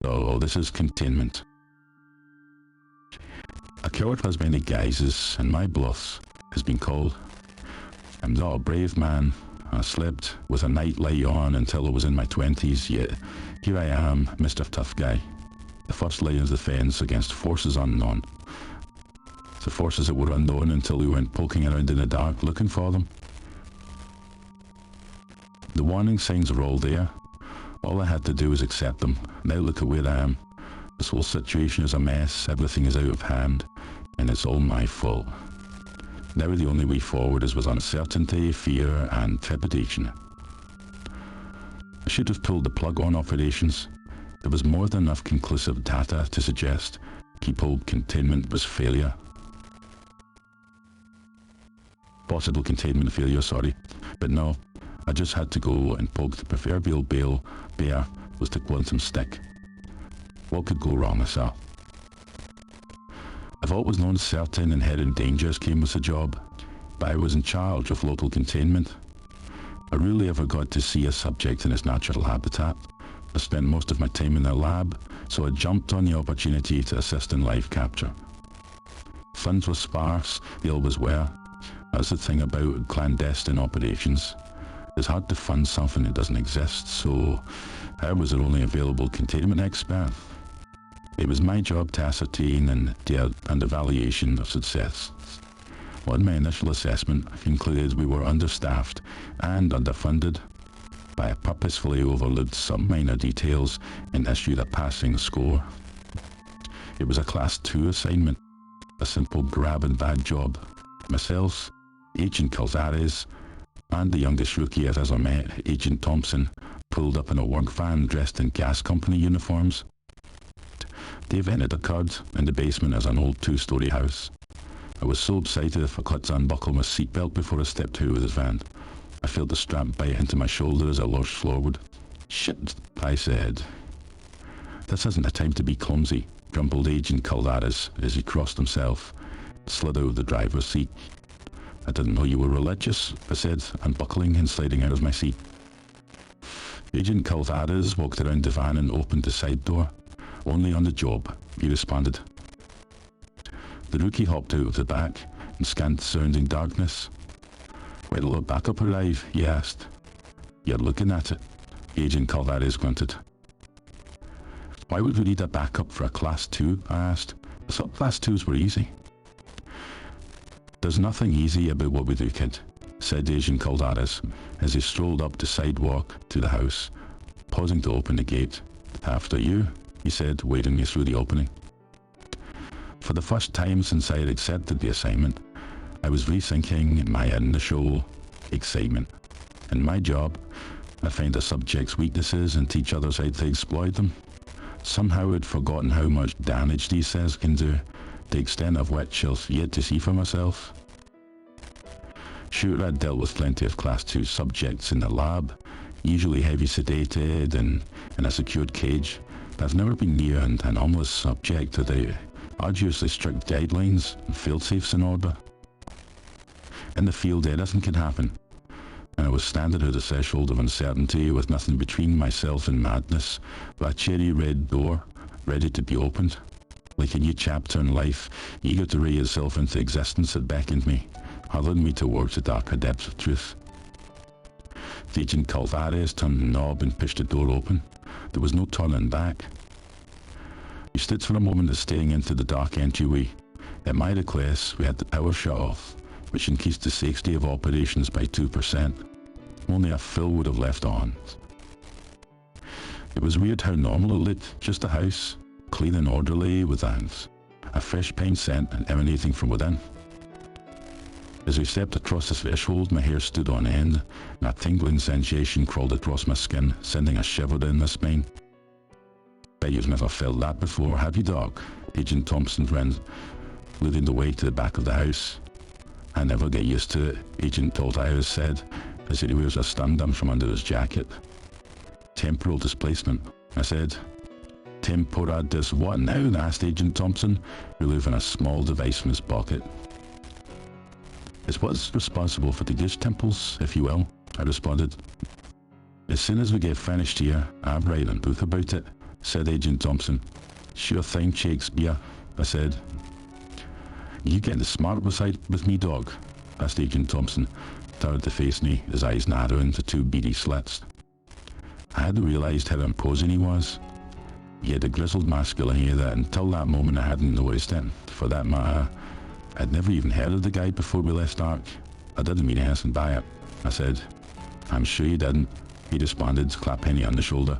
Oh, this is Containment. A coward has many guises, and my bluff has been called. I'm not a brave man. I slept with a night light on until I was in my 20s, yet here I am, Mr. Tough Guy. The first line of defence against forces unknown. The forces that were unknown until we went poking around in the dark looking for them. The warning signs are all there. All I had to do was accept them. Now look at where I am. This whole situation is a mess, everything is out of hand, and it's all my fault. Now the only way forward is with uncertainty, fear, and trepidation. I should have pulled the plug on operations. There was more than enough conclusive data to suggest Keephold Containment was failure. Possible containment failure, sorry. But no, I just had to go and poke the proverbial bear with the quantum stick. What could go wrong, I saw. I've always known certain inherent dangers came with the job, but I was in charge of local containment. I rarely ever got to see a subject in its natural habitat. I spent most of my time in the lab, so I jumped on the opportunity to assist in live capture. Funds were sparse, they always were. That's the thing about clandestine operations. It's hard to fund something that doesn't exist, so I was the only available containment expert. It was my job to ascertain and evaluation of success. On my initial assessment, I concluded we were understaffed and underfunded. But I purposefully overlooked some minor details and issued a passing score. It was a Class 2 assignment, a simple grab and bag job. Myself, Agent Calzares, and the youngest rookie I've ever met, Agent Thompson, pulled up in a work van dressed in gas company uniforms. The event had occurred in the basement as an old 2-story house. I was so excited I forgot to unbuckle my seatbelt before I stepped out of the van. I felt the strap bite into my shoulder as I lurched forward. "Shit," I said. "This isn't the time to be clumsy," grumbled Agent Calzares as he crossed himself, slid out of the driver's seat. "I didn't know you were religious," I said, unbuckling and sliding out of my seat. Agent Calzares walked around the van and opened the side door. "Only on the job," he responded. The rookie hopped out of the back and scanned the surrounding darkness. "Wait till the backup arrive?" he asked. "You're looking at it," Agent Calzares grunted. "Why would we need a backup for a Class 2? I asked. "I thought Class 2s were easy." "There's nothing easy about what we do, kid," said Agent Calzares as he strolled up the sidewalk to the house, pausing to open the gate. "After you," he said, wading me through the opening. For the first time since I had accepted the assignment, I was rethinking my initial excitement. In my job, I find a subject's weaknesses and teach others how to exploit them. Somehow I'd forgotten how much damage these cells can do, the extent of which I've yet to see for myself. Sure, I'd dealt with plenty of Class 2 subjects in the lab, usually heavy sedated and in a secured cage, but I've never been near an anomalous subject without arduously strict guidelines and fail-safes in order. In the field, anything can happen, and I was standing at the threshold of uncertainty with nothing between myself and madness, but a cherry-red door ready to be opened. Like a new chapter in life, eager to raise itself into existence, it beckoned me, hurling me towards the darker depths of truth. The Agent Calzares turned the knob and pushed the door open. There was no turning back. We stood for a moment staring into the dark entryway. At my request, we had the power shut off, which increased the safety of operations by 2%. Only a fool would have left on. It was weird how normal it looked, just a house, clean and orderly, with a fresh paint scent emanating from within. As we stepped across the threshold, my hair stood on end, and a tingling sensation crawled across my skin, sending a shiver down my spine. "Bet you've never felt that before, have you, Doc?" Agent Thompson grinned, leading the way to the back of the house. "I never get used to it," Agent Calzares said, as he removes a stun gun from under his jacket. "Temporal displacement," I said. "Tempora dis what now?" asked Agent Thompson, removing a small device from his pocket. "It's what's responsible for the goose temples, if you will," I responded. "As soon as we get finished here, I'll write a book about it," said Agent Thompson. Sure thing, Shakespeare, I said. You getting smart with me, dog? Asked Agent Thompson, turned to face me, his eyes narrowing to two beady slits. I hadn't realised how imposing he was. He had a grizzled masculinity that until that moment I hadn't noticed it. For that matter, I'd never even heard of the guy before we left Stark. I didn't mean anything by it, I said. I'm sure you didn't, he responded, clapping me on the shoulder.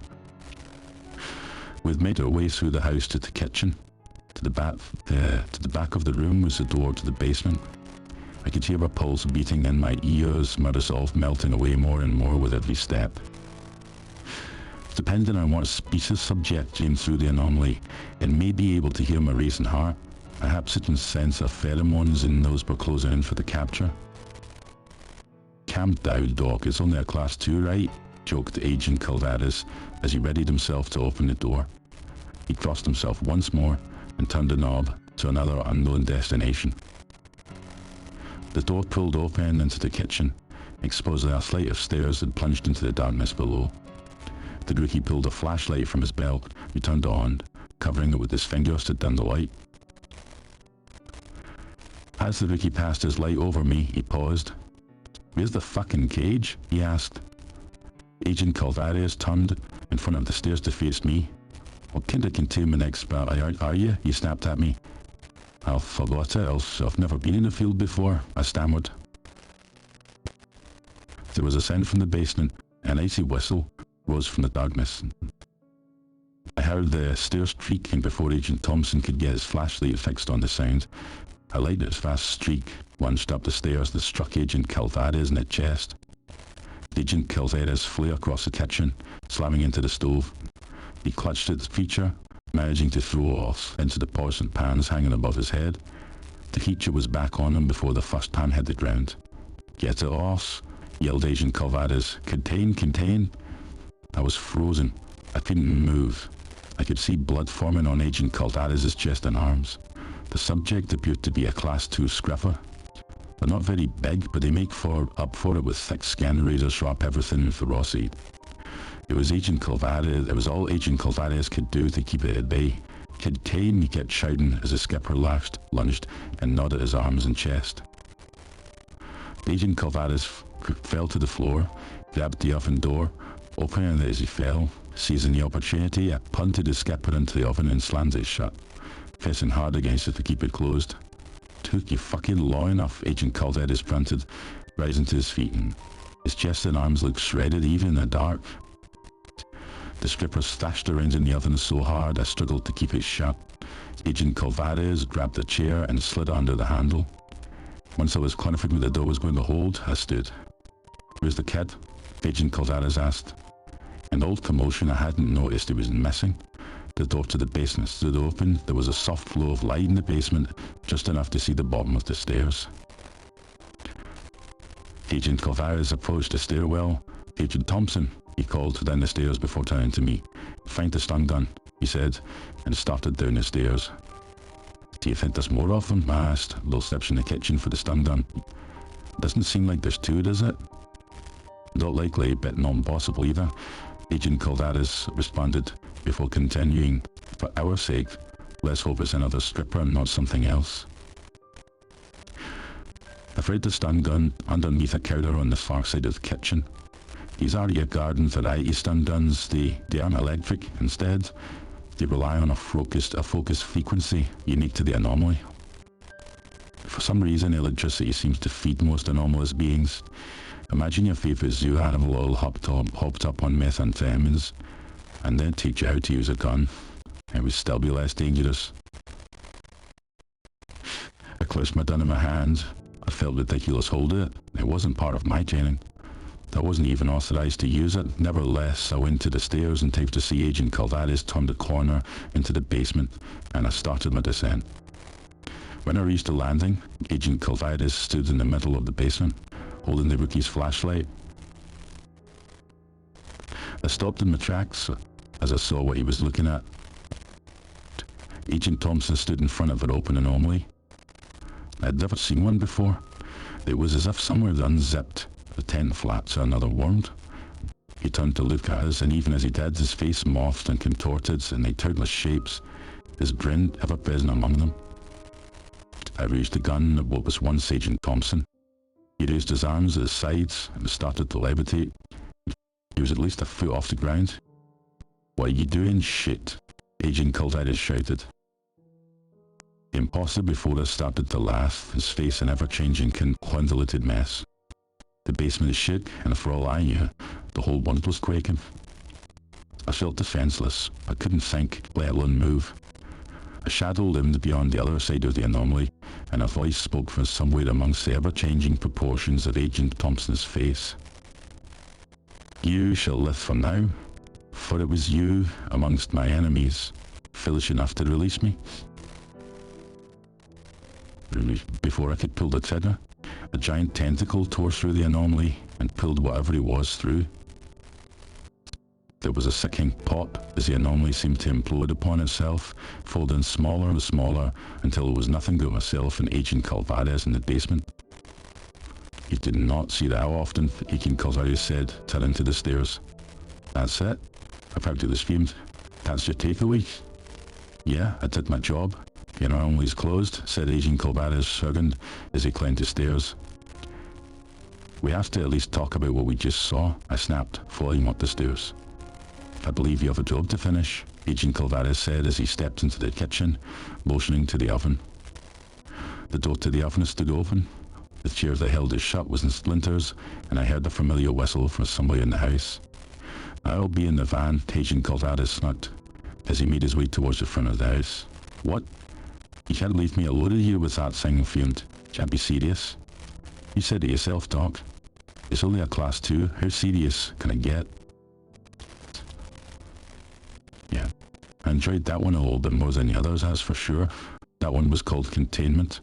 We'd made our way through the house to the kitchen. To the back of the room was the door to the basement. I could hear her pulse beating in my ears, my resolve melting away more and more with every step. Depending on what species subject came through the anomaly, it may be able to hear my racing heart. Perhaps it can sense our pheromones and knows we're closing in for the capture. Calm down, Doc, it's only a class 2, right? Joked Agent Calvaris as he readied himself to open the door. He crossed himself once more and turned the knob to another unknown destination. The door pulled open into the kitchen, exposing a flight of stairs that plunged into the darkness below. The rookie pulled a flashlight from his belt, he turned it on, covering it with his fingers to dim the light. As the rookie passed his light over me, he paused. Where's the fucking cage? He asked. Agent Calvaris turned in front of the stairs to face me. What kind of containment expert are you? He snapped at me. I forgot it, else I've never been in the field before, I stammered. There was a sound from the basement, an icy whistle rose from the darkness. I heard the stairs creaking before Agent Thompson could get his flashlight fixed on the sound. A lightning fast streak lunged up the stairs that struck Agent Calvaris in the chest. Agent Calvaris flew across the kitchen, slamming into the stove. He clutched at the feature, managing to throw off into the pots and pans hanging above his head. The feature was back on him before the first pan hit the ground. Get it off, yelled Agent Calvaris. Contain, contain. I was frozen. I couldn't move. I could see blood forming on Agent Calvaris' chest and arms. The subject appeared to be a Class 2 scrapper. They're not very big, but they make up for it with thick skin, razor-sharp everything and ferocity. It was all Agent Calvaris could do to keep it at bay. Contain, he kept shouting as the skipper lunged and nodded his arms and chest. Agent Calvaris fell to the floor, grabbed the oven door, opening it as he fell. Seizing the opportunity, I punted the skipper into the oven and slammed it shut, pressing hard against it to keep it closed. Took you fucking long enough, Agent Calvaris grunted, rising to his feet, and his chest and arms looked shredded even in the dark. The stripper stashed around in the oven so hard I struggled to keep it shut. Agent Calvaris grabbed a chair and slid under the handle. Once I was confident what the door was going to hold, I stood. Where's the kid? Agent Calvaris asked. In all commotion, I hadn't noticed he was missing. The door to the basement stood open. There was a soft flow of light in the basement, just enough to see the bottom of the stairs. Agent Calvaris approached the stairwell. Agent Thompson, he called down the stairs before turning to me. Find the stun gun, he said, and started down the stairs. Do you think there's more of them? I asked, little steps in the kitchen for the stun gun. Doesn't seem like there's two, does it? Not likely, but not impossible either, Agent Calvaris responded before continuing. For our sake, let's hope it's another stripper and not something else. I've read the stun gun underneath a counter on the far side of the kitchen. These are your garden variety stun guns. They aren't electric. Instead, they rely on a focused frequency unique to the anomaly. For some reason, electricity seems to feed most anomalous beings. Imagine your favorite zoo animal all hopped up on methamphetamines, and then teach you how to use a gun. It would still be less dangerous. I clutched my gun in my hand. I felt ridiculous holding it. It wasn't part of my training. I wasn't even authorized to use it. Nevertheless, I went to the stairs in time to see Agent Calvaris turn the corner into the basement, and I started my descent. When I reached the landing, Agent Calvaris stood in the middle of the basement, holding the rookie's flashlight. I stopped in my tracks as I saw what he was looking at. Agent Thompson stood in front of an open anomaly. I'd never seen one before. It was as if somewhere unzipped the tent flap to another world. He turned to look at us, and even as he did, his face morphed and contorted in countless shapes, his grin ever present among them. I raised the gun at what was once Agent Thompson. He raised his arms at his sides and started to levitate. He was at least a foot off the ground. "What are you doing, shit?" Agent Cultitis shouted. The imposter before us started to laugh, his face an ever-changing convoluted mess. The basement shook, and for all I knew, the whole world was quaking. I felt defenseless. I couldn't think, let alone move. A shadow loomed beyond the other side of the anomaly, and a voice spoke from somewhere amongst the ever-changing proportions of Agent Thompson's face. "You shall live for now, for it was you, amongst my enemies, foolish enough to release me." Before I could pull the trigger, a giant tentacle tore through the anomaly and pulled whatever it was through. There was a sickening pop as the anomaly seemed to implode upon itself, folding smaller and smaller until it was nothing but myself and Agent Cultitis in the basement. "You did not see that often," Agent Cultitis said, turning to the stairs. "That's it?" I practically screamed. "That's your takeaway?" "Yeah, I did my job. Your anomaly's closed," said Agent Cultitis, shrugging as he climbed the stairs. "We have to at least talk about what we just saw," I snapped, following up the stairs. "I believe you have a job to finish," Agent Cultitis said as he stepped into the kitchen, motioning to the oven. The door to the oven stood open. The chair that held it shut was in splinters, and I heard a familiar whistle from somewhere in the house. "I'll be in the van," Agent Cultitis snuck, as he made his way towards the front of the house. "What? You can't leave me alone here with that thing," fumed. "Can't be serious." "You said it yourself, Doc. It's only a class 2. How serious can it get?" Yeah, I enjoyed that one a little bit more than the others, that's for sure. That one was called Containment.